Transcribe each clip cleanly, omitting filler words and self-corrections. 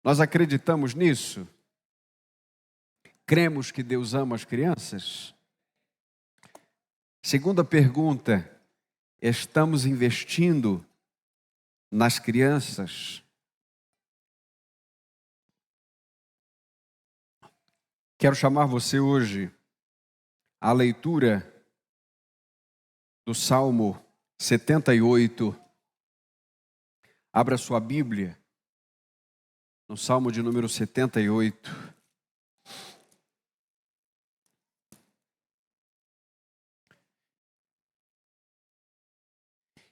Nós acreditamos nisso? Cremos que Deus ama as crianças? Segunda pergunta, estamos investindo nas crianças? Quero chamar você hoje à leitura do Salmo 78. Abra sua Bíblia no Salmo de número 78.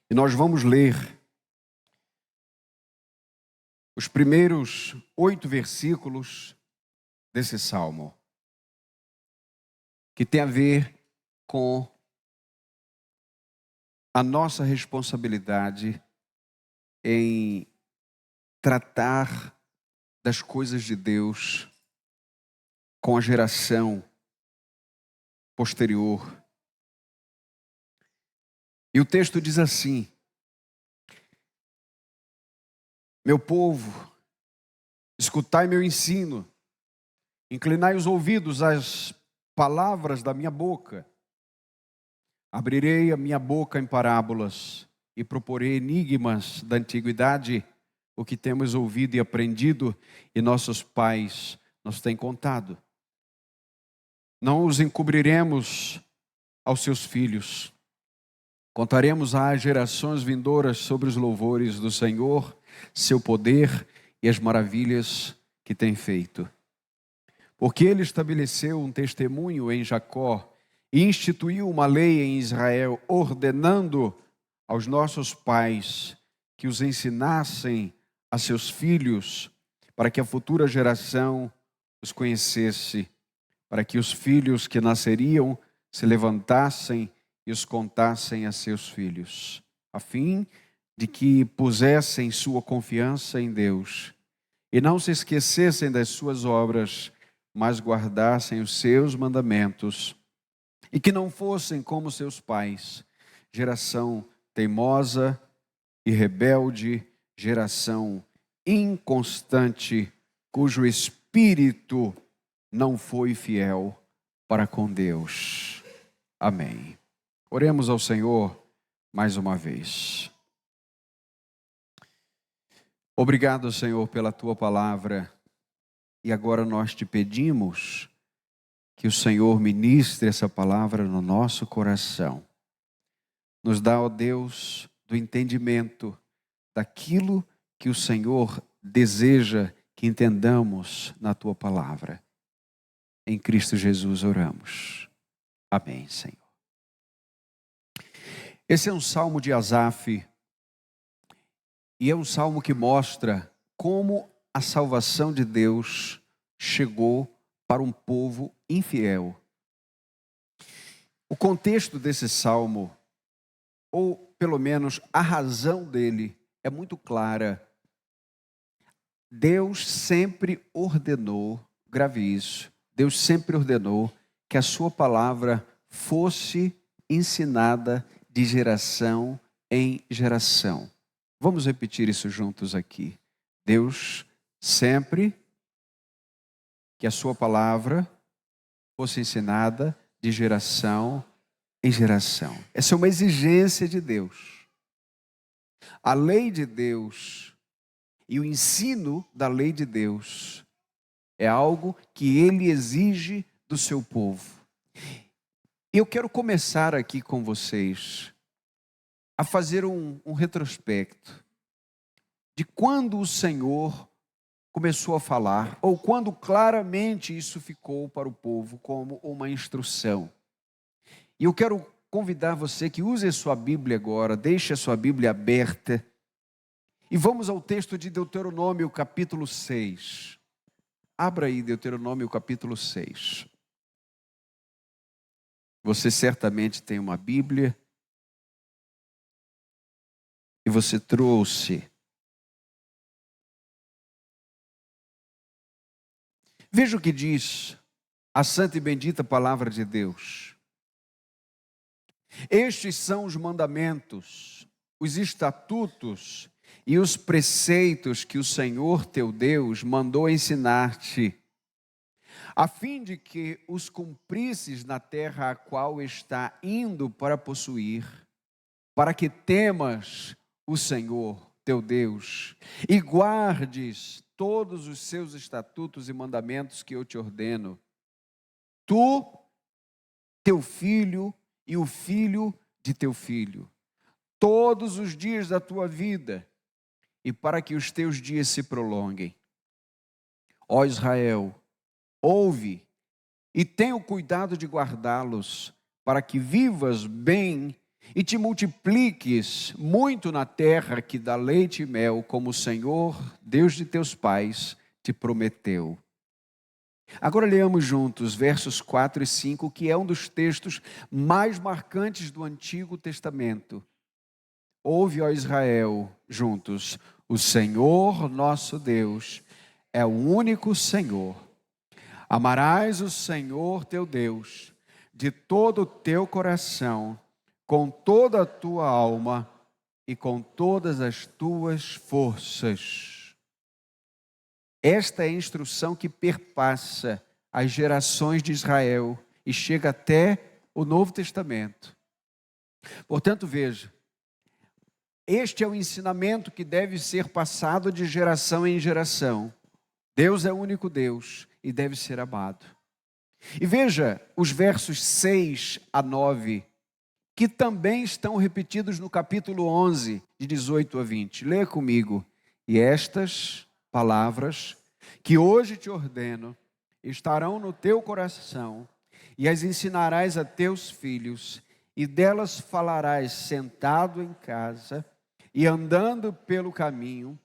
E nós vamos ler os primeiros 8 versículos desse salmo, que tem a ver com a nossa responsabilidade em tratar das coisas de Deus com a geração posterior. E o texto diz assim: meu povo, escutai meu ensino, inclinai os ouvidos às palavras da minha boca. Abrirei a minha boca em parábolas e proporei enigmas da antiguidade, o que temos ouvido e aprendido, e nossos pais nos têm contado. Não os encobriremos aos seus filhos. Contaremos às gerações vindouras sobre os louvores do Senhor, seu poder e as maravilhas que tem feito. Porque ele estabeleceu um testemunho em Jacó e instituiu uma lei em Israel, ordenando aos nossos pais que os ensinassem a seus filhos, para que a futura geração os conhecesse, para que os filhos que nasceriam se levantassem e os contassem a seus filhos, a fim de que pusessem sua confiança em Deus e não se esquecessem das suas obras, mas guardassem os seus mandamentos, e que não fossem como seus pais, geração teimosa e rebelde, geração inconstante, cujo espírito não foi fiel para com Deus. Amém. Oremos ao Senhor mais uma vez. Obrigado, Senhor, pela tua palavra. E agora nós te pedimos que o Senhor ministre essa palavra no nosso coração. Nos dá, ó Deus, do entendimento daquilo que o Senhor deseja que entendamos na tua palavra. Em Cristo Jesus oramos. Amém, Senhor. Esse é um salmo de Asaf, e é um salmo que mostra como a salvação de Deus chegou para um povo infiel. O contexto desse salmo, ou pelo menos a razão dele, é muito clara. Deus sempre ordenou, grave isso, Deus sempre ordenou que a sua palavra fosse ensinada de geração em geração. Vamos repetir isso juntos aqui. Deus sempre que a sua palavra fosse ensinada de geração em geração. Essa é uma exigência de Deus. A lei de Deus e o ensino da lei de Deus é algo que Ele exige do seu povo. Eu quero começar aqui com vocês a fazer um retrospecto de quando o Senhor começou a falar, ou quando claramente isso ficou para o povo como uma instrução. E eu quero convidar você que use a sua Bíblia agora, deixe a sua Bíblia aberta, e vamos ao texto de Deuteronômio capítulo 6. Abra aí Deuteronômio capítulo 6. Você certamente tem uma Bíblia, e você trouxe. Veja o que diz a santa e bendita palavra de Deus. Estes são os mandamentos, os estatutos e os preceitos que o Senhor teu Deus mandou ensinar-te, a fim de que os cumprisses na terra a qual está indo para possuir, para que temas o Senhor teu Deus e guardes todos os seus estatutos e mandamentos que eu te ordeno, tu, teu filho e o filho de teu filho, todos os dias da tua vida, e para que os teus dias se prolonguem. Ó Israel, ouve e tenha o cuidado de guardá-los, para que vivas bem e te multipliques muito na terra que dá leite e mel, como o Senhor, Deus de teus pais, te prometeu. Agora leamos juntos versos 4 e 5, que é um dos textos mais marcantes do Antigo Testamento. Ouve, ó Israel, juntos: o Senhor nosso Deus é o único Senhor. Amarás o Senhor teu Deus de todo o teu coração, com toda a tua alma e com todas as tuas forças. Esta é a instrução que perpassa as gerações de Israel e chega até o Novo Testamento. Portanto, veja, este é o ensinamento que deve ser passado de geração em geração. Deus é o único Deus e deve ser amado. E veja os versos 6 a 9, que também estão repetidos no capítulo 11, de 18 a 20. Leia comigo. E estas palavras que hoje te ordeno estarão no teu coração, e as ensinarás a teus filhos, e delas falarás sentado em casa e andando pelo caminho,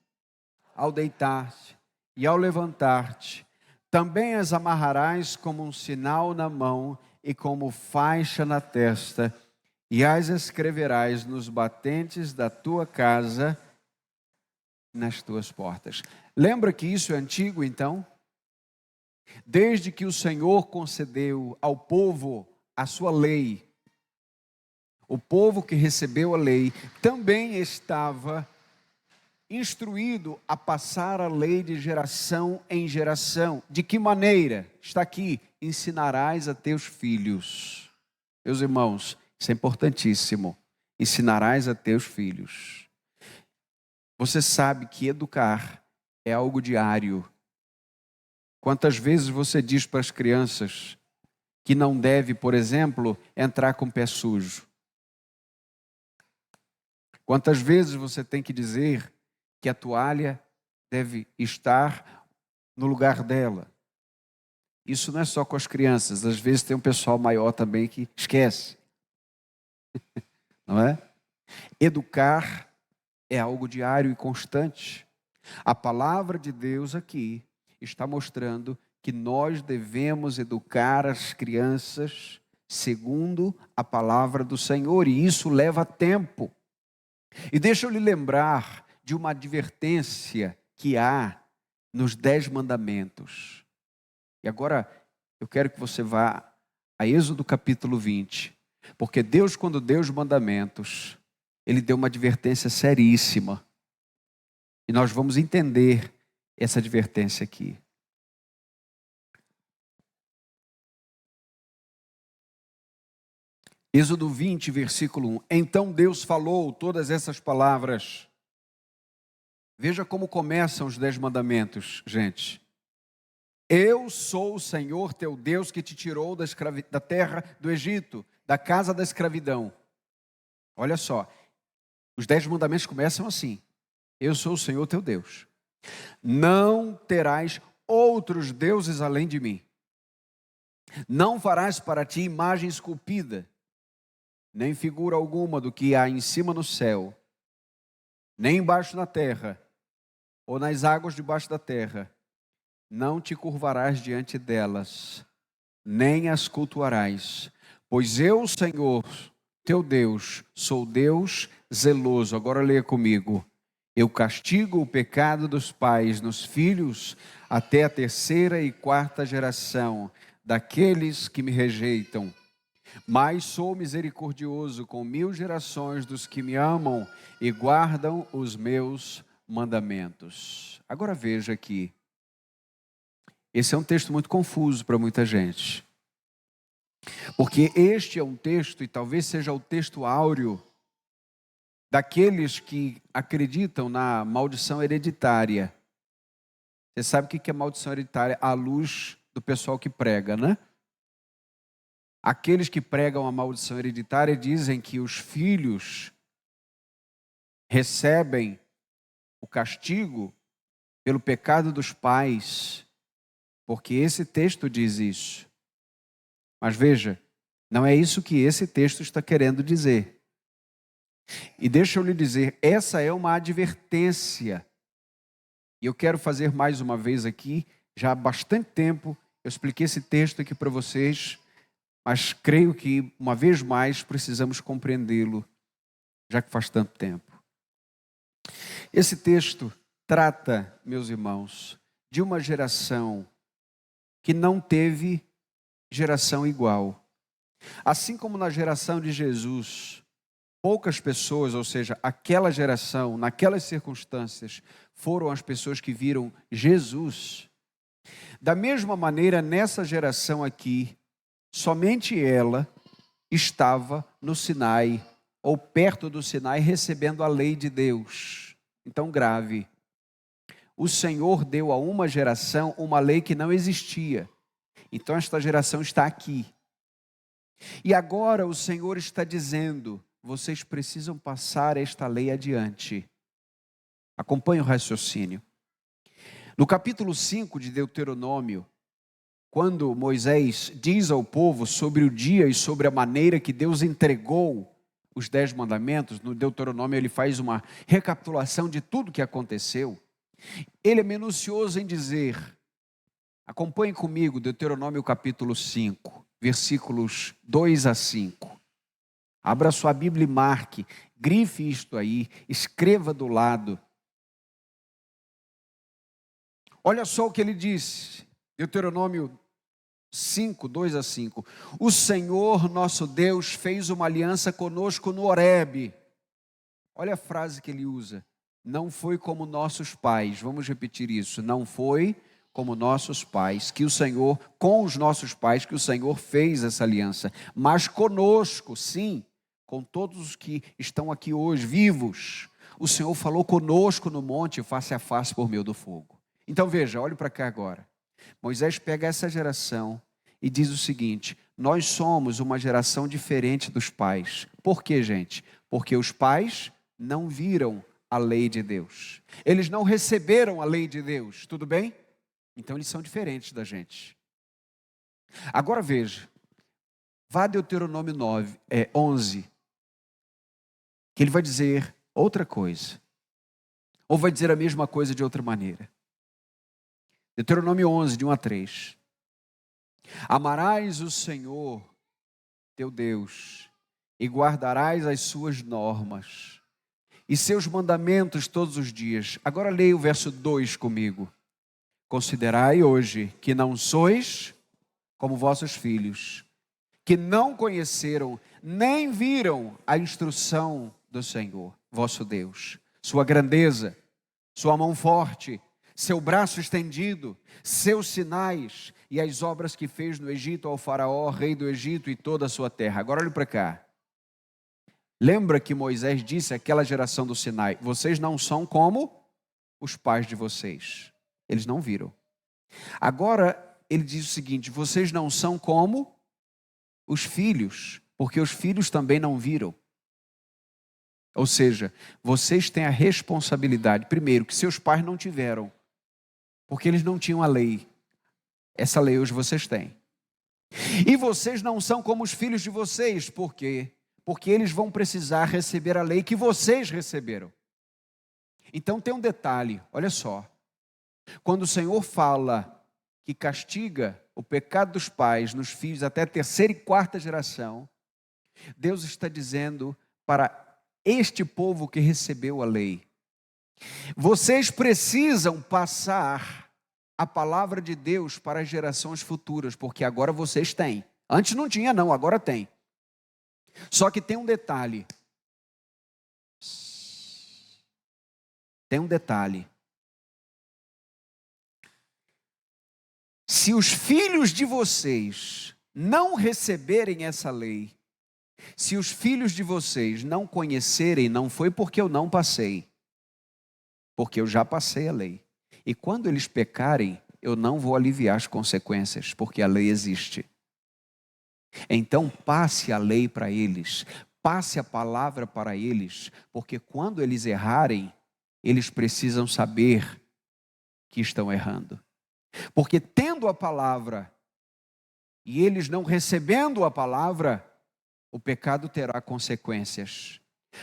ao deitar-te e ao levantar-te. Também as amarrarás como um sinal na mão e como faixa na testa, e as escreverás nos batentes da tua casa, nas tuas portas. Lembra que isso é antigo, então? Desde que o Senhor concedeu ao povo a sua lei, o povo que recebeu a lei também estava instruído a passar a lei de geração em geração. De que maneira? Está aqui: ensinarás a teus filhos. Meus irmãos, isso é importantíssimo. Ensinarás a teus filhos. Você sabe que educar é algo diário. Quantas vezes você diz para as crianças que não deve, por exemplo, entrar com o pé sujo? Quantas vezes você tem que dizer que a toalha deve estar no lugar dela? Isso não é só com as crianças, às vezes tem um pessoal maior também que esquece. Não é? Educar é algo diário e constante. A palavra de Deus aqui está mostrando que nós devemos educar as crianças segundo a palavra do Senhor, e isso leva tempo. E deixa eu lhe lembrar de uma advertência que há nos 10 mandamentos. E agora eu quero que você vá a Êxodo capítulo 20, porque Deus, quando deu os mandamentos, Ele deu uma advertência seríssima. E nós vamos entender essa advertência aqui. Êxodo 20, versículo 1. Então Deus falou todas essas palavras. Veja como começam os 10 mandamentos, gente. Eu sou o Senhor teu Deus que te tirou da terra do Egito, da casa da escravidão. Olha só, os 10 mandamentos começam assim. Eu sou o Senhor teu Deus. Não terás outros deuses além de mim. Não farás para ti imagem esculpida, nem figura alguma do que há em cima no céu, nem embaixo na terra, ou nas águas debaixo da terra. Não te curvarás diante delas, nem as cultuarás, pois eu, Senhor, teu Deus, sou Deus zeloso. Agora leia comigo. Eu castigo o pecado dos pais nos filhos até a 3ª e 4ª geração daqueles que me rejeitam. Mas sou misericordioso com 1000 gerações dos que me amam e guardam os meus mandamentos. Agora veja aqui. Esse é um texto muito confuso para muita gente. Porque este é um texto, e talvez seja o texto áureo, daqueles que acreditam na maldição hereditária. Você sabe o que é maldição hereditária? À luz do pessoal que prega, né? Aqueles que pregam a maldição hereditária dizem que os filhos recebem o castigo pelo pecado dos pais, porque esse texto diz isso. Mas veja, não é isso que esse texto está querendo dizer. E deixa eu lhe dizer, essa é uma advertência. E eu quero fazer mais uma vez aqui, já há bastante tempo, eu expliquei esse texto aqui para vocês, mas creio que uma vez mais precisamos compreendê-lo, já que faz tanto tempo. Esse texto trata, meus irmãos, de uma geração que não teve geração igual. Assim como na geração de Jesus, poucas pessoas, ou seja, aquela geração, naquelas circunstâncias, foram as pessoas que viram Jesus. Da mesma maneira, nessa geração aqui, somente ela estava no Sinai, ou perto do Sinai, recebendo a lei de Deus. Então, grave. O Senhor deu a uma geração uma lei que não existia. Então, esta geração está aqui. E agora o Senhor está dizendo, vocês precisam passar esta lei adiante. Acompanhe o raciocínio. No capítulo 5 de Deuteronômio, quando Moisés diz ao povo sobre o dia e sobre a maneira que Deus entregou os 10 mandamentos, no Deuteronômio ele faz uma recapitulação de tudo que aconteceu. Ele é minucioso em dizer, acompanhe comigo Deuteronômio capítulo 5, versículos 2 a 5. Abra sua Bíblia e marque, grife isto aí, escreva do lado. Olha só o que ele disse, Deuteronômio 5, 2 a 5. O Senhor nosso Deus fez uma aliança conosco no Horebe. Olha a frase que ele usa. Não foi como nossos pais. Vamos repetir isso. Não foi como nossos pais, que o Senhor, com os nossos pais, que o Senhor fez essa aliança. Mas conosco, sim, com todos os que estão aqui hoje, vivos. O Senhor falou conosco no monte, face a face por meio do fogo. Então veja, olhe para cá agora. Moisés pega essa geração e diz o seguinte, nós somos uma geração diferente dos pais. Por quê, gente? Porque os pais não viram a lei de Deus. Eles não receberam a lei de Deus, tudo bem? Então eles são diferentes da gente. Agora veja, vá a Deuteronômio 11, que ele vai dizer outra coisa. Ou vai dizer a mesma coisa de outra maneira. Deuteronômio 11, de 1 a 3. Amarás o Senhor, teu Deus, e guardarás as suas normas e seus mandamentos todos os dias. Agora leia o verso 2 comigo. Considerai hoje que não sois como vossos filhos, que não conheceram, nem viram a instrução do Senhor, vosso Deus, sua grandeza, sua mão forte, seu braço estendido, seus sinais e as obras que fez no Egito ao faraó, rei do Egito e toda a sua terra. Agora olhe para cá. Lembra que Moisés disse àquela geração do Sinai, vocês não são como os pais de vocês. Eles não viram. Agora ele diz o seguinte, vocês não são como os filhos, porque os filhos também não viram. Ou seja, vocês têm a responsabilidade, primeiro, que seus pais não tiveram, porque eles não tinham a lei. Essa lei hoje vocês têm. E vocês não são como os filhos de vocês, por quê? Porque eles vão precisar receber a lei que vocês receberam. Então tem um detalhe, olha só. Quando o Senhor fala que castiga o pecado dos pais nos filhos até a 3ª e 4ª geração, Deus está dizendo para este povo que recebeu a lei, vocês precisam passar a palavra de Deus para as gerações futuras, porque agora vocês têm. Antes não tinha não, agora tem. Só que tem um detalhe. Tem um detalhe. Se os filhos de vocês não receberem essa lei, se os filhos de vocês não conhecerem, não foi porque eu não passei, porque eu já passei a lei. E quando eles pecarem, eu não vou aliviar as consequências, porque a lei existe. Então passe a lei para eles, passe a palavra para eles, porque quando eles errarem, eles precisam saber que estão errando. Porque tendo a palavra e eles não recebendo a palavra, o pecado terá consequências.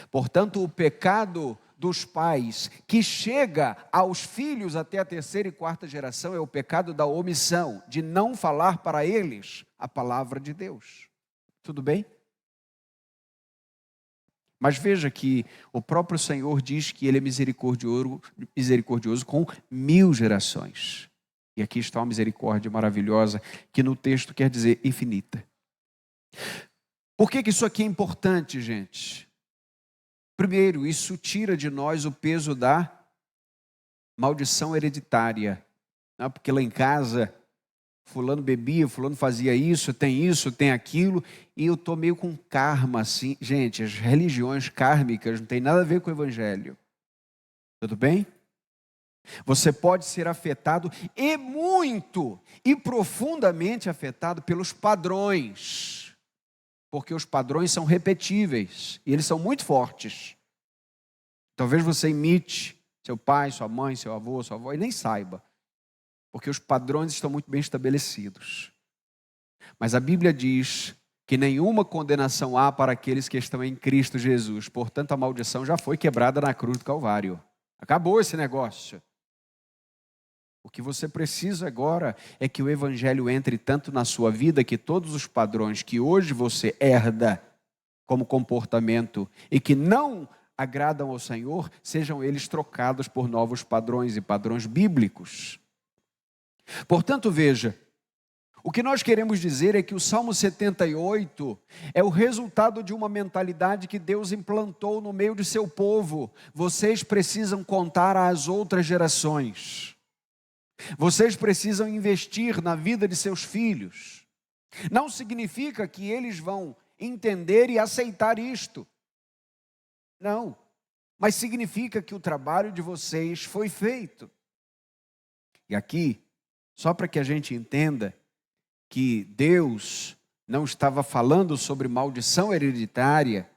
Portanto, o pecado dos pais que chega aos filhos até a terceira e quarta geração é o pecado da omissão, de não falar para eles a palavra de Deus. Tudo bem? Mas veja que o próprio Senhor diz que Ele é misericordioso com 1000 gerações. E aqui está uma misericórdia maravilhosa, que no texto quer dizer infinita. Por que isso aqui é importante, gente? Primeiro, isso tira de nós o peso da maldição hereditária. Não, porque lá em casa, fulano bebia, fulano fazia isso, tem aquilo, e eu estou meio com karma, assim. Gente, as religiões kármicas não tem nada a ver com o evangelho. Tudo bem? Você pode ser afetado e muito, e profundamente afetado pelos padrões. Porque os padrões são repetíveis, e eles são muito fortes. Talvez você imite seu pai, sua mãe, seu avô, sua avó, e nem saiba. Porque os padrões estão muito bem estabelecidos. Mas a Bíblia diz que nenhuma condenação há para aqueles que estão em Cristo Jesus. Portanto, a maldição já foi quebrada na cruz do Calvário. Acabou esse negócio. O que você precisa agora é que o Evangelho entre tanto na sua vida que todos os padrões que hoje você herda como comportamento e que não agradam ao Senhor, sejam eles trocados por novos padrões e padrões bíblicos. Portanto, veja, o que nós queremos dizer é que o Salmo 78 é o resultado de uma mentalidade que Deus implantou no meio de seu povo. Vocês precisam contar às outras gerações. Vocês precisam investir na vida de seus filhos. Não significa que eles vão entender e aceitar isto. Não. Mas significa que o trabalho de vocês foi feito. E aqui, só para que a gente entenda que Deus não estava falando sobre maldição hereditária,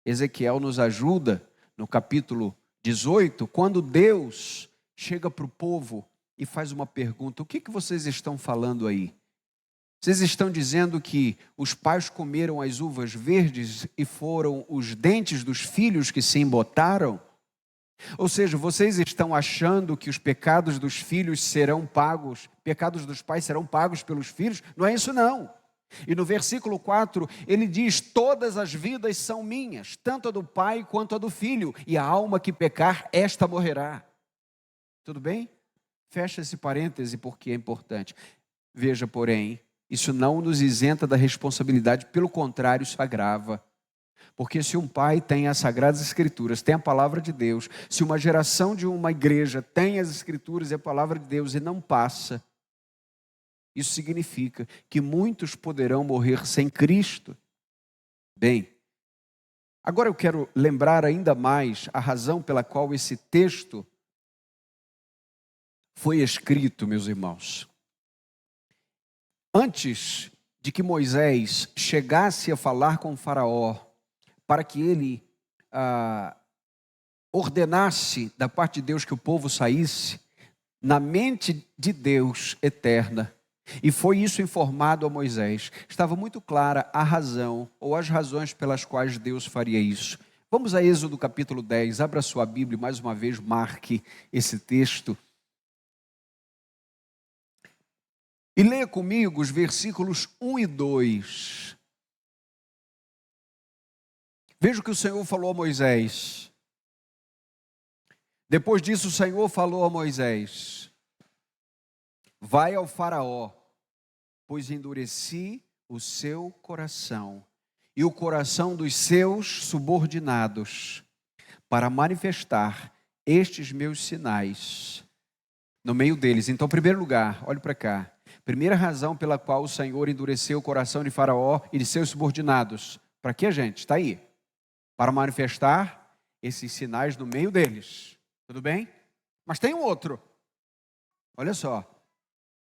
Ezequiel nos ajuda no capítulo 18, quando Deus chega para o povo e faz uma pergunta: o que vocês estão falando aí? Vocês estão dizendo que os pais comeram as uvas verdes e foram os dentes dos filhos que se embotaram? Ou seja, vocês estão achando que os pecados dos filhos serão pagos, pecados dos pais serão pagos pelos filhos? Não é isso não. E no versículo 4, ele diz: todas as vidas são minhas, tanto a do pai quanto a do filho, e a alma que pecar, esta morrerá. Tudo bem? Fecha esse parêntese porque é importante. Veja, porém, isso não nos isenta da responsabilidade, pelo contrário, isso agrava. Porque se um pai tem as Sagradas Escrituras, tem a Palavra de Deus, se uma geração de uma igreja tem as Escrituras e a Palavra de Deus e não passa, isso significa que muitos poderão morrer sem Cristo. Bem, agora eu quero lembrar ainda mais a razão pela qual esse texto foi escrito, meus irmãos. Antes de que Moisés chegasse a falar com o Faraó, para que ele ordenasse da parte de Deus que o povo saísse, na mente de Deus eterna, e foi isso informado a Moisés, estava muito clara a razão, ou as razões pelas quais Deus faria isso. Vamos a Êxodo capítulo 10, abra sua Bíblia, mais uma vez marque esse texto. E leia comigo os versículos 1 e 2. Veja o que o Senhor falou a Moisés. Depois disso o Senhor falou a Moisés: vai ao Faraó, pois endureci o seu coração, e o coração dos seus subordinados, para manifestar estes meus sinais no meio deles. Então, em primeiro lugar, olhe para cá. Primeira razão pela qual o Senhor endureceu o coração de Faraó e de seus subordinados. Para quê, gente? Está aí. Para manifestar esses sinais no meio deles. Tudo bem? Mas tem um outro. Olha só.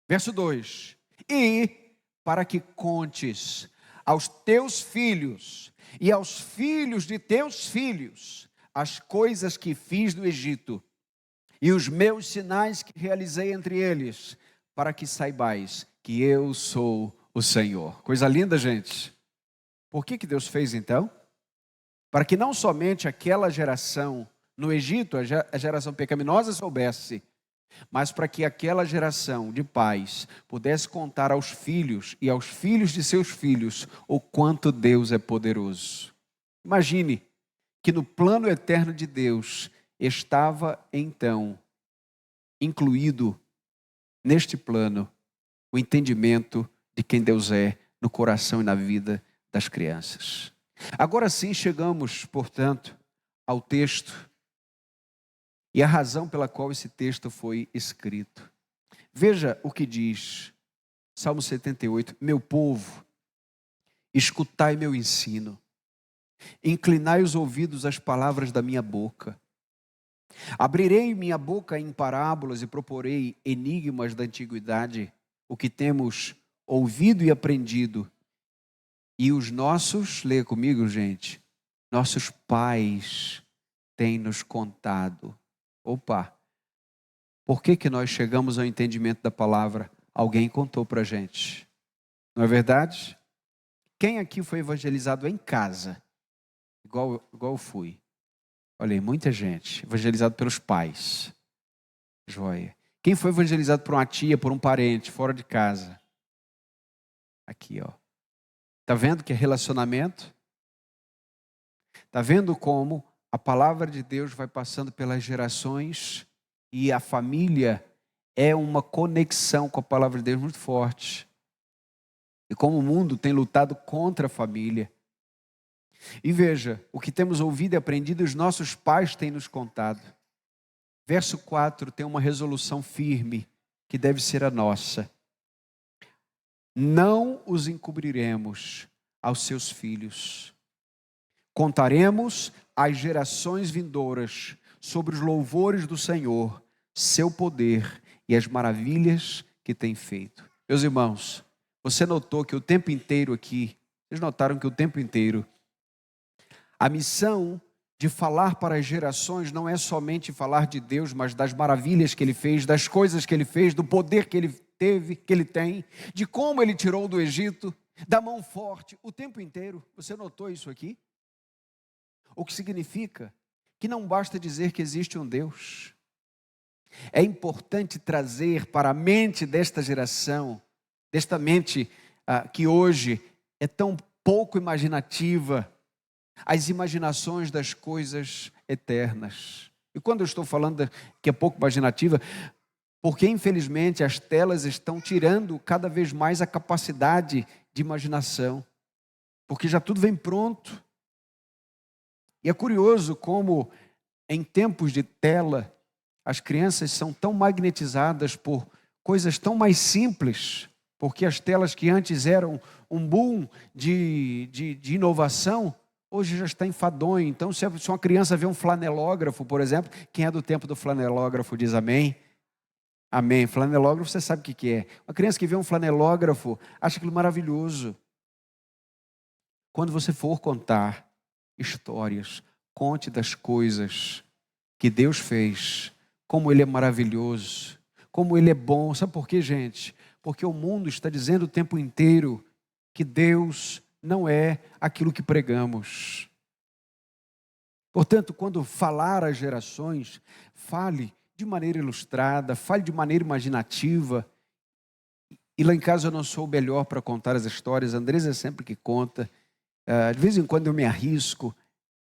Verso 2. E para que contes aos teus filhos e aos filhos de teus filhos as coisas que fiz no Egito e os meus sinais que realizei entre eles, para que saibais que eu sou o Senhor. Coisa linda, gente. Por que Deus fez então? Para que não somente aquela geração no Egito, a geração pecaminosa, soubesse, mas para que aquela geração de pais pudesse contar aos filhos e aos filhos de seus filhos o quanto Deus é poderoso. Imagine que no plano eterno de Deus estava então incluído neste plano o entendimento de quem Deus é no coração e na vida das crianças. Agora sim chegamos, portanto, ao texto e a razão pela qual esse texto foi escrito. Veja o que diz Salmo 78. Meu povo, escutai meu ensino, inclinai os ouvidos às palavras da minha boca. Abrirei minha boca em parábolas e proporei enigmas da antiguidade, o que temos ouvido e aprendido. E os nossos, leia comigo, gente, nossos pais têm nos contado. Opa, por que nós chegamos ao entendimento da palavra? Alguém contou para a gente, não é verdade? Quem aqui foi evangelizado em casa? Igual eu fui. Olha aí, muita gente evangelizado pelos pais. Joia. Quem foi evangelizado por uma tia, por um parente, fora de casa? Aqui, ó. Está vendo que é relacionamento? Está vendo como a palavra de Deus vai passando pelas gerações e a família é uma conexão com a palavra de Deus muito forte. E como o mundo tem lutado contra a família. E veja, o que temos ouvido e aprendido, os nossos pais têm nos contado. Verso 4 tem uma resolução firme que deve ser a nossa. Não os encobriremos aos seus filhos. Contaremos às gerações vindouras sobre os louvores do Senhor, seu poder e as maravilhas que tem feito. Meus irmãos, você notou que o tempo inteiro aqui, vocês notaram que o tempo inteiro, a missão de falar para as gerações não é somente falar de Deus, mas das maravilhas que Ele fez, das coisas que Ele fez, do poder que Ele teve, que Ele tem, de como Ele tirou do Egito, da mão forte, o tempo inteiro. Você notou isso aqui? O que significa que não basta dizer que existe um Deus. É importante trazer para a mente desta geração, desta mente que hoje é tão pouco imaginativa, as imaginações das coisas eternas. E quando eu estou falando que é pouco imaginativa, porque infelizmente as telas estão tirando cada vez mais a capacidade de imaginação, porque já tudo vem pronto. E é curioso como em tempos de tela, as crianças são tão magnetizadas por coisas tão mais simples, porque as telas que antes eram um boom de inovação, hoje já está enfadonho. Então, se uma criança vê um flanelógrafo, por exemplo, quem é do tempo do flanelógrafo diz amém? Amém. Flanelógrafo, você sabe o que é. Uma criança que vê um flanelógrafo, acha aquilo maravilhoso. Quando você for contar histórias, conte das coisas que Deus fez, como Ele é maravilhoso, como Ele é bom. Sabe por quê, gente? Porque o mundo está dizendo o tempo inteiro que Deus não é aquilo que pregamos. Portanto, quando falar às gerações, fale de maneira ilustrada, fale de maneira imaginativa. E lá em casa eu não sou o melhor para contar as histórias, a Andresa é sempre que conta. De vez em quando eu me arrisco,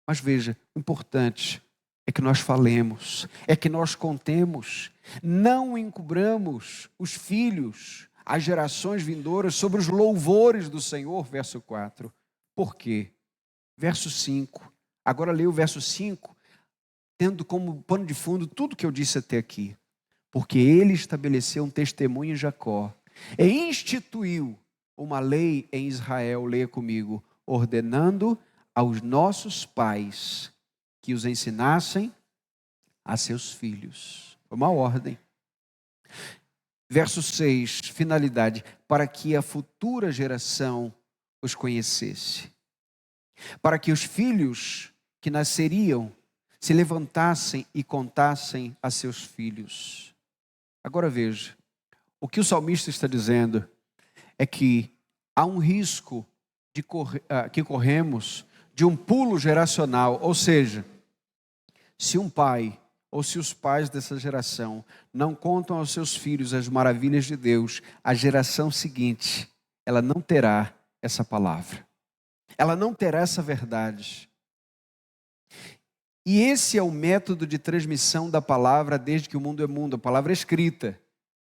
mas veja, o importante é que nós falemos, é que nós contemos, não encobramos os filhos, as gerações vindouras sobre os louvores do Senhor, verso 4. Por quê? Verso 5. Agora leia o verso 5, tendo como pano de fundo tudo que eu disse até aqui. Porque ele estabeleceu um testemunho em Jacó e instituiu uma lei em Israel, leia comigo, ordenando aos nossos pais que os ensinassem a seus filhos. Uma ordem. Verso 6, finalidade, para que a futura geração os conhecesse. Para que os filhos que nasceriam se levantassem e contassem a seus filhos. Agora veja, o que o salmista está dizendo é que há um risco que corremos de um pulo geracional, ou seja, se um pai ou se os pais dessa geração não contam aos seus filhos as maravilhas de Deus, a geração seguinte, ela não terá essa palavra. Ela não terá essa verdade. E esse é o método de transmissão da palavra desde que o mundo é mundo. A palavra é escrita,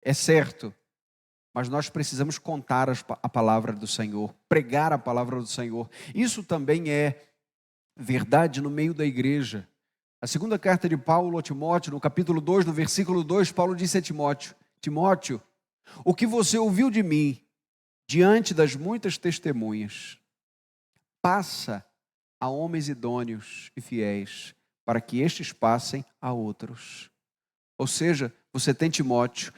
é certo. Mas nós precisamos contar a palavra do Senhor, pregar a palavra do Senhor. Isso também é verdade no meio da igreja. A segunda carta de Paulo a Timóteo, no capítulo 2, no versículo 2, Paulo disse a Timóteo: Timóteo, o que você ouviu de mim, diante das muitas testemunhas, passa a homens idôneos e fiéis, para que estes passem a outros. Ou seja, você tem Timóteo,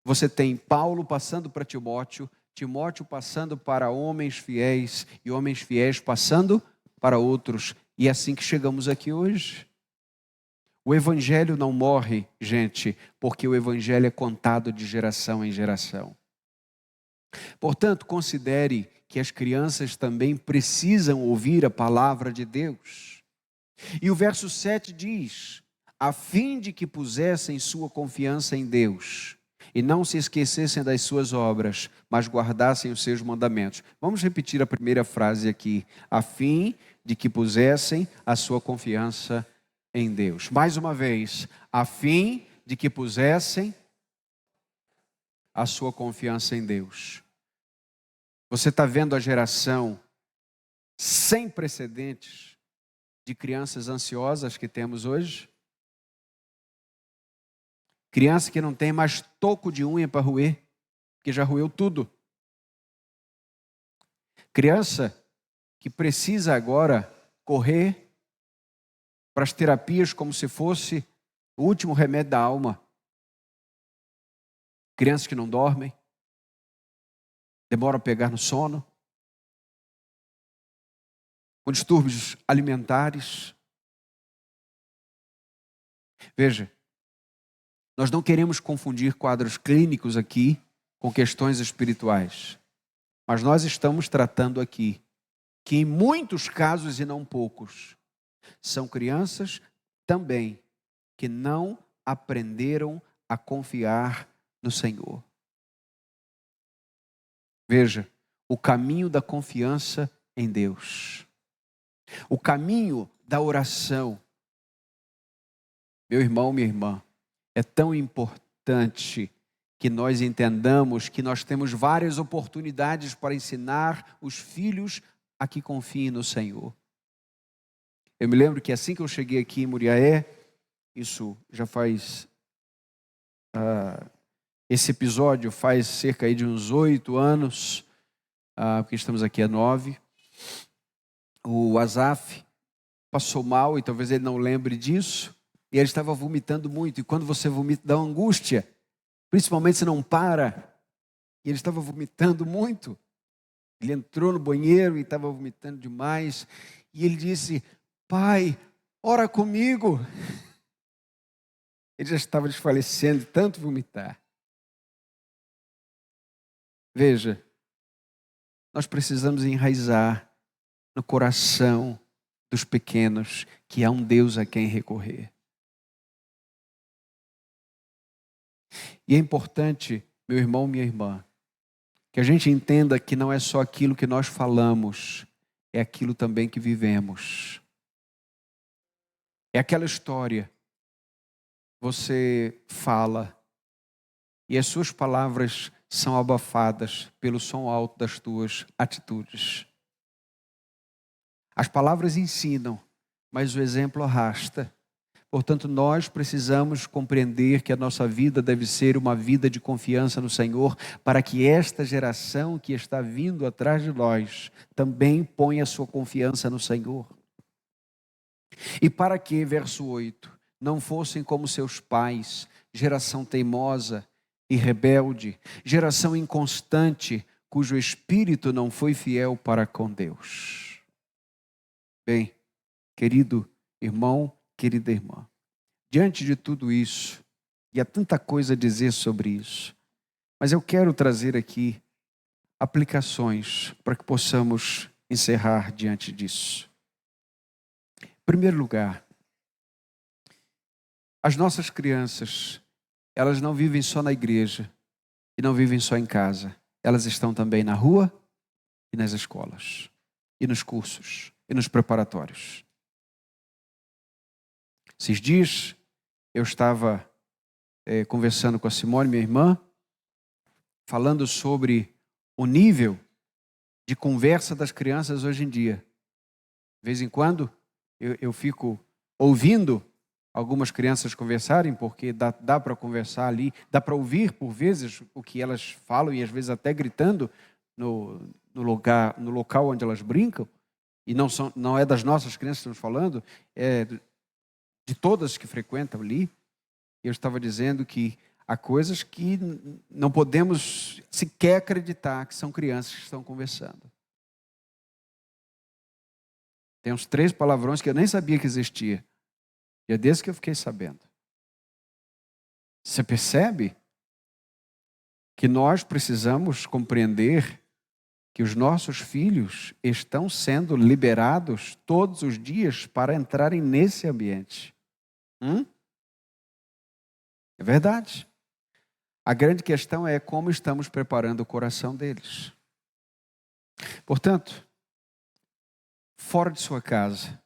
você tem Paulo passando para Timóteo, Timóteo passando para homens fiéis e homens fiéis passando para outros. E é assim que chegamos aqui hoje. O evangelho não morre, gente, porque o evangelho é contado de geração em geração. Portanto, considere que as crianças também precisam ouvir a palavra de Deus. E o verso 7 diz: a fim de que pusessem sua confiança em Deus e não se esquecessem das suas obras, mas guardassem os seus mandamentos. Vamos repetir a primeira frase aqui. A fim de que pusessem a sua confiança em Deus. Mais uma vez, a fim de que pusessem a sua confiança em Deus. Você está vendo a geração sem precedentes de crianças ansiosas que temos hoje? Criança que não tem mais toco de unha para roer, que já roeu tudo. Criança que precisa agora correr para as terapias como se fosse o último remédio da alma. Crianças que não dormem, demoram a pegar no sono, com distúrbios alimentares. Veja, nós não queremos confundir quadros clínicos aqui com questões espirituais, mas nós estamos tratando aqui que em muitos casos, e não poucos, são crianças também que não aprenderam a confiar no Senhor. Veja, o caminho da confiança em Deus, o caminho da oração. Meu irmão, minha irmã, é tão importante que nós entendamos que nós temos várias oportunidades para ensinar os filhos a que confiem no Senhor. Eu me lembro que assim que eu cheguei aqui em Muriaé, isso já faz... esse episódio faz cerca aí de uns 8 anos, porque estamos aqui há 9. O Azaf passou mal e talvez ele não lembre disso. E ele estava vomitando muito. E quando você vomita, dá uma angústia. Principalmente se não para. E ele estava vomitando muito. Ele entrou no banheiro e estava vomitando demais. E ele disse: pai, ora comigo. Ele já estava desfalecendo de tanto vomitar. Veja, nós precisamos enraizar no coração dos pequenos que há um Deus a quem recorrer. E é importante, meu irmão, minha irmã, que a gente entenda que não é só aquilo que nós falamos, é aquilo também que vivemos. É aquela história. Você fala e as suas palavras são abafadas pelo som alto das tuas atitudes. As palavras ensinam, mas o exemplo arrasta. Portanto, nós precisamos compreender que a nossa vida deve ser uma vida de confiança no Senhor, para que esta geração que está vindo atrás de nós também ponha sua confiança no Senhor. E para que, verso 8, não fossem como seus pais, geração teimosa e rebelde, geração inconstante, cujo espírito não foi fiel para com Deus. Bem, querido irmão, querida irmã, diante de tudo isso, e há tanta coisa a dizer sobre isso, mas eu quero trazer aqui aplicações para que possamos encerrar diante disso. Em primeiro lugar, as nossas crianças, elas não vivem só na igreja e não vivem só em casa. Elas estão também na rua e nas escolas, e nos cursos, e nos preparatórios. Esses dias, eu estava conversando com a Simone, minha irmã, falando sobre o nível de conversa das crianças hoje em dia. De vez em quando, eu fico ouvindo algumas crianças conversarem, porque dá para conversar ali, dá para ouvir, por vezes, o que elas falam, e às vezes até gritando no local onde elas brincam, e não é das nossas crianças que estamos falando, é de todas que frequentam ali. Eu estava dizendo que há coisas que não podemos sequer acreditar que são crianças que estão conversando. Tem uns 3 palavrões que eu nem sabia que existia. E é desse que eu fiquei sabendo. Você percebe que nós precisamos compreender que os nossos filhos estão sendo liberados todos os dias para entrarem nesse ambiente. É verdade. A grande questão é como estamos preparando o coração deles. Portanto, fora de sua casa,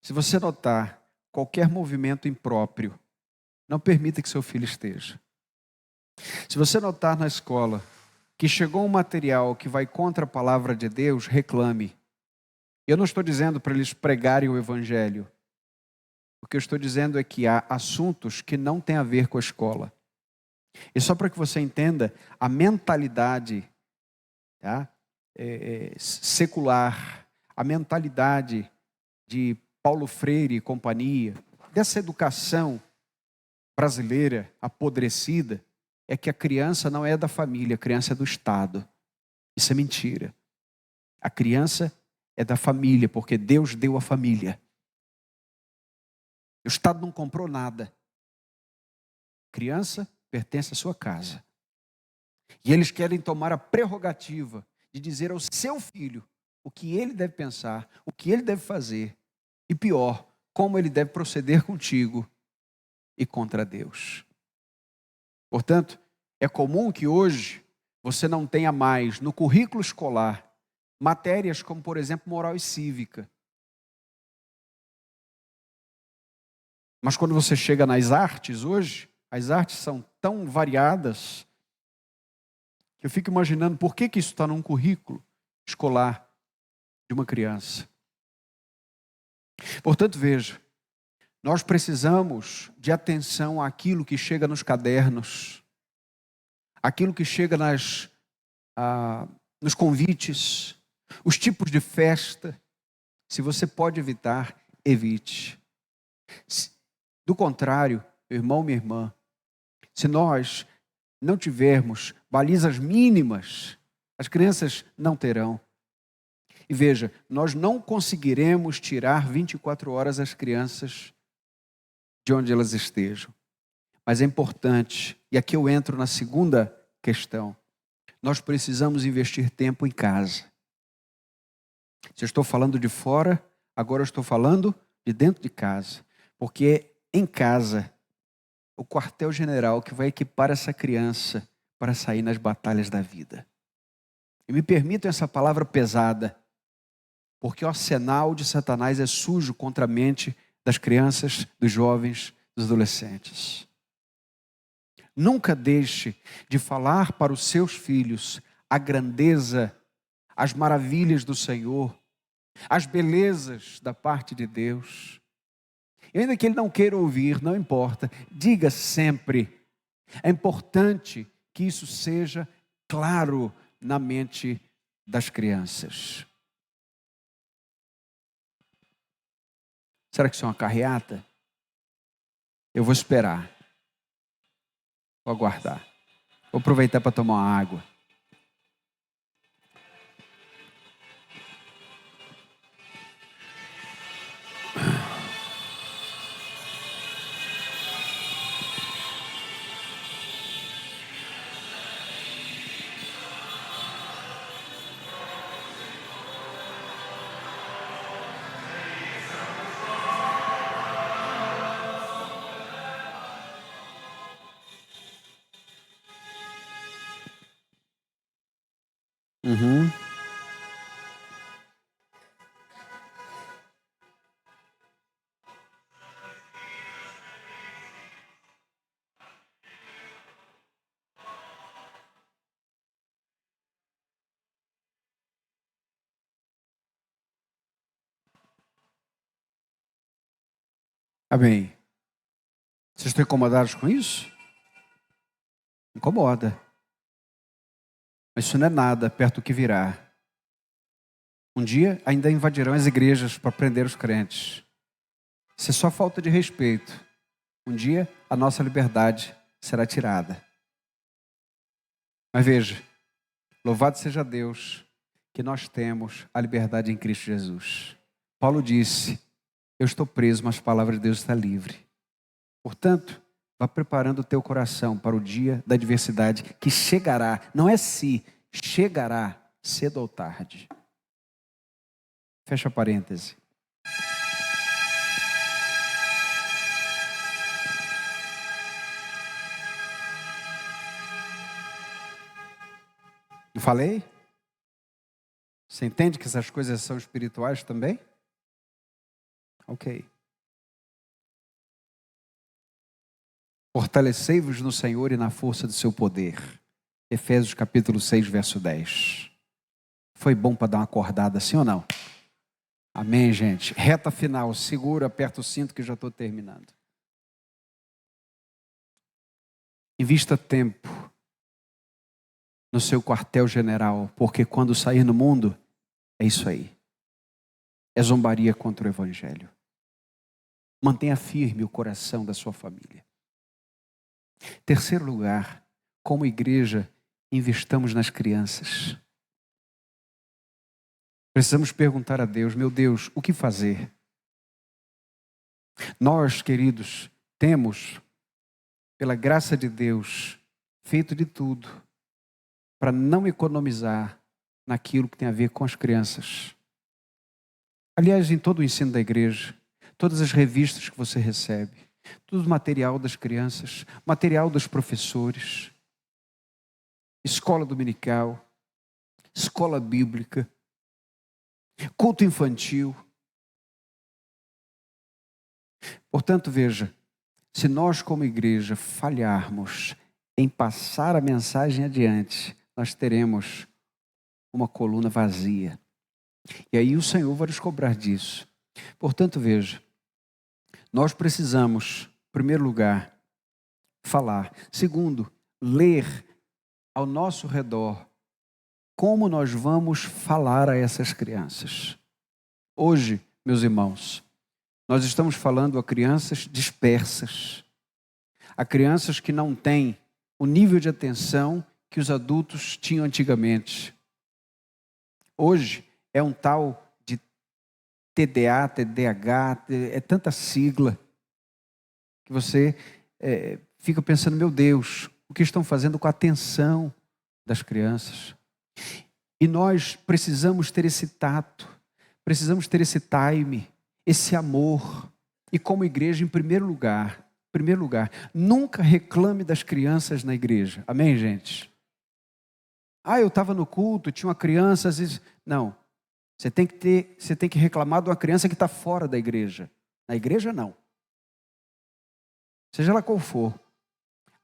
se você notar qualquer movimento impróprio, não permita que seu filho esteja. Se você notar na escola que chegou um material que vai contra a palavra de Deus, reclame. Eu não estou dizendo para eles pregarem o evangelho. O que eu estou dizendo é que há assuntos que não têm a ver com a escola. E só para que você entenda, a mentalidade secular, a mentalidade de Paulo Freire e companhia, dessa educação brasileira apodrecida, é que a criança não é da família, a criança é do Estado. Isso é mentira. A criança é da família, porque Deus deu a família. O Estado não comprou nada. A criança pertence à sua casa. E eles querem tomar a prerrogativa de dizer ao seu filho o que ele deve pensar, o que ele deve fazer, e pior, como ele deve proceder contigo e contra Deus. Portanto, é comum que hoje você não tenha mais no currículo escolar matérias como, por exemplo, moral e cívica. Mas quando você chega nas artes hoje, as artes são tão variadas que eu fico imaginando por que isso está num currículo escolar de uma criança. Portanto, veja, nós precisamos de atenção àquilo que chega nos cadernos, aquilo que chega nos convites, os tipos de festa. Se você pode evitar, evite. Do contrário, meu irmão, minha irmã, se nós não tivermos balizas mínimas, as crianças não terão. E veja, nós não conseguiremos tirar 24 horas as crianças de onde elas estejam. Mas é importante, e aqui eu entro na segunda questão, nós precisamos investir tempo em casa. Se eu estou falando de fora, agora eu estou falando de dentro de casa. Porque em casa, o quartel-general que vai equipar essa criança para sair nas batalhas da vida. E me permitam essa palavra pesada, porque o arsenal de Satanás é sujo contra a mente das crianças, dos jovens, dos adolescentes. Nunca deixe de falar para os seus filhos a grandeza, as maravilhas do Senhor, as belezas da parte de Deus. E ainda que ele não queira ouvir, não importa, diga sempre. É importante que isso seja claro na mente das crianças. Será que isso é uma carreata? Eu vou esperar. Vou aguardar. Vou aproveitar para tomar uma água. Uhum. Amém. Vocês estão incomodados com isso? Incomoda. Mas isso não é nada perto do que virá. Um dia ainda invadirão as igrejas para prender os crentes. Isso é só falta de respeito. Um dia a nossa liberdade será tirada. Mas veja, louvado seja Deus que nós temos a liberdade em Cristo Jesus. Paulo disse, eu estou preso, mas a palavra de Deus está livre. Portanto, vá preparando o teu coração para o dia da adversidade que chegará, não é se, chegará cedo ou tarde. Fecha parêntese. Não falei? Você entende que essas coisas são espirituais também? Ok. Fortalecei-vos no Senhor e na força do seu poder. Efésios capítulo 6, verso 10. Foi bom para dar uma acordada, sim ou não? Amém, gente. Reta final, segura, aperta o cinto que já estou terminando. Invista tempo no seu quartel-general, porque quando sair no mundo, é isso aí. É zombaria contra o Evangelho. Mantenha firme o coração da sua família. Terceiro lugar, como igreja, investamos nas crianças. Precisamos perguntar a Deus, meu Deus, o que fazer? Nós, queridos, temos, pela graça de Deus, feito de tudo para não economizar naquilo que tem a ver com as crianças. Aliás, em todo o ensino da igreja, todas as revistas que você recebe, todo o material das crianças, material dos professores, escola dominical, escola bíblica, culto infantil. Portanto, veja, se nós como igreja falharmos em passar a mensagem adiante, nós teremos uma coluna vazia. E aí o Senhor vai nos cobrar disso. Portanto, veja, nós precisamos, em primeiro lugar, falar. Segundo, ler ao nosso redor como nós vamos falar a essas crianças. Hoje, meus irmãos, nós estamos falando a crianças dispersas, a crianças que não têm o nível de atenção que os adultos tinham antigamente. Hoje é um tal de TDA, TDAH, é tanta sigla que você fica pensando, meu Deus, o que estão fazendo com a atenção das crianças? E nós precisamos ter esse tato, precisamos ter esse time, esse amor. E como igreja, em primeiro lugar, nunca reclame das crianças na igreja. Amém, gente? Eu estava no culto, tinha uma criança, às vezes... Não, você tem que reclamar de uma criança que está fora da igreja. Na igreja, não. Seja lá qual for.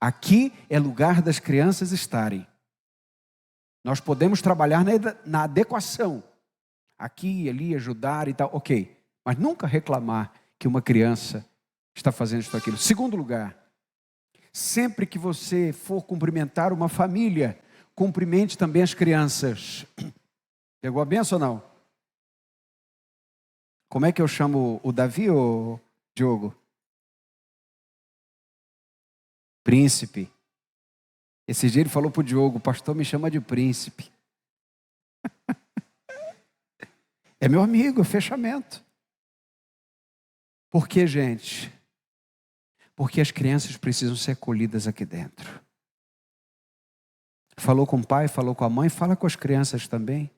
Aqui é lugar das crianças estarem. Nós podemos trabalhar na adequação, aqui e ali, ajudar e tal, ok. Mas nunca reclamar que uma criança está fazendo isso ou aquilo. Segundo lugar, sempre que você for cumprimentar uma família, cumprimente também as crianças. Pegou a benção ou não? Como é que eu chamo o Davi ou Diogo? Príncipe. Esse dia ele falou para o Diogo, o pastor me chama de príncipe. É meu amigo, é fechamento. Por que, gente? Porque as crianças precisam ser acolhidas aqui dentro. Falou com o pai, falou com a mãe, fala com as crianças também.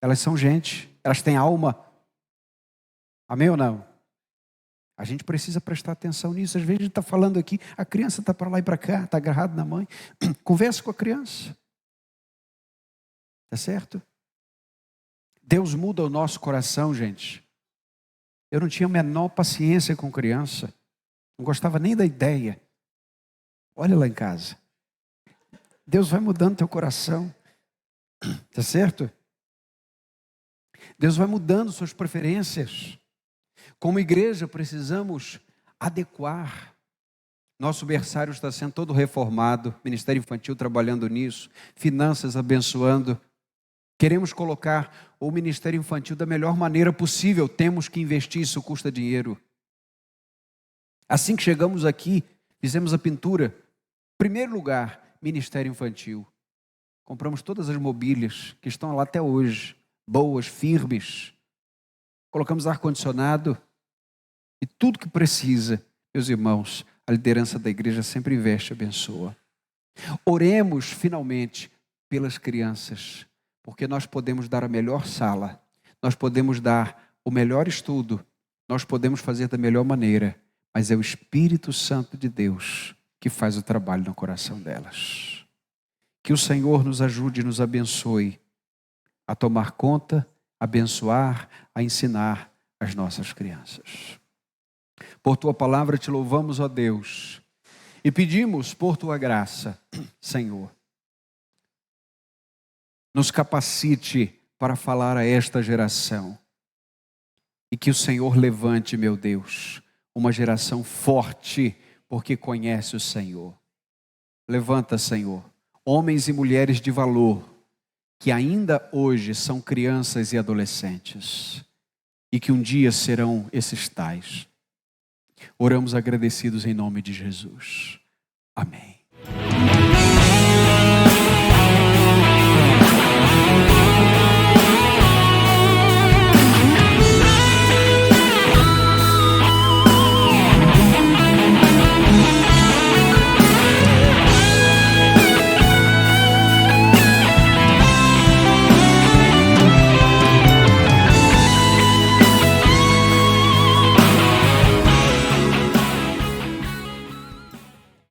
Elas são gente, elas têm alma. Amém ou não? A gente precisa prestar atenção nisso. Às vezes a gente está falando aqui, a criança está para lá e para cá, está agarrada na mãe. Converse com a criança. Tá certo? Deus muda o nosso coração, gente. Eu não tinha a menor paciência com criança. Não gostava nem da ideia. Olha lá em casa. Deus vai mudando teu coração. Tá certo? Deus vai mudando suas preferências. Como igreja, precisamos adequar. Nosso berçário está sendo todo reformado. Ministério Infantil trabalhando nisso. Finanças abençoando. Queremos colocar o Ministério Infantil da melhor maneira possível. Temos que investir, isso custa dinheiro. Assim que chegamos aqui, fizemos a pintura. Primeiro lugar, Ministério Infantil. Compramos todas as mobílias que estão lá até hoje. Boas, firmes. Colocamos ar-condicionado. E tudo que precisa, meus irmãos, a liderança da igreja sempre investe e abençoa. Oremos finalmente pelas crianças, porque nós podemos dar a melhor sala, nós podemos dar o melhor estudo, nós podemos fazer da melhor maneira, mas é o Espírito Santo de Deus que faz o trabalho no coração delas. Que o Senhor nos ajude e nos abençoe a tomar conta, a abençoar, a ensinar as nossas crianças. Por tua palavra te louvamos, ó Deus, e pedimos por tua graça, Senhor, nos capacite para falar a esta geração e que o Senhor levante, meu Deus, uma geração forte, porque conhece o Senhor. Levanta, Senhor, homens e mulheres de valor, que ainda hoje são crianças e adolescentes, e que um dia serão esses tais. Oramos agradecidos em nome de Jesus. Amém.